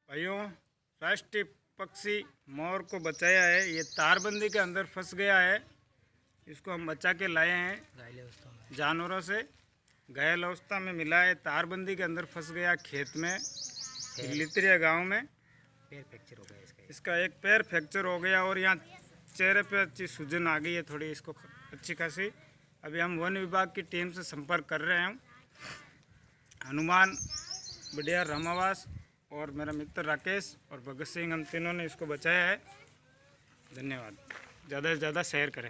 भाइयों, राष्ट्रीय पक्षी मोर को बचाया है। ये तारबंदी के अंदर फंस गया है। इसको हम बचा के लाए हैं जानवरों से। घायल अवस्था में मिला है, तारबंदी के अंदर फंस गया खेत में, लितरिया गांव में। पैर फ्रैक्चर हो गया इसका एक पैर फ्रैक्चर हो गया और यहाँ चेहरे पे अच्छी सूजन आ गई है थोड़ी इसको अच्छी खासी। अभी हम वन विभाग की टीम से संपर्क कर रहे हैं। हनुमान, बढ़िया रामावास और मेरा मित्र राकेश और भगत सिंह, हम तीनों ने इसको बचाया है। धन्यवाद। ज़्यादा से ज़्यादा शेयर करें।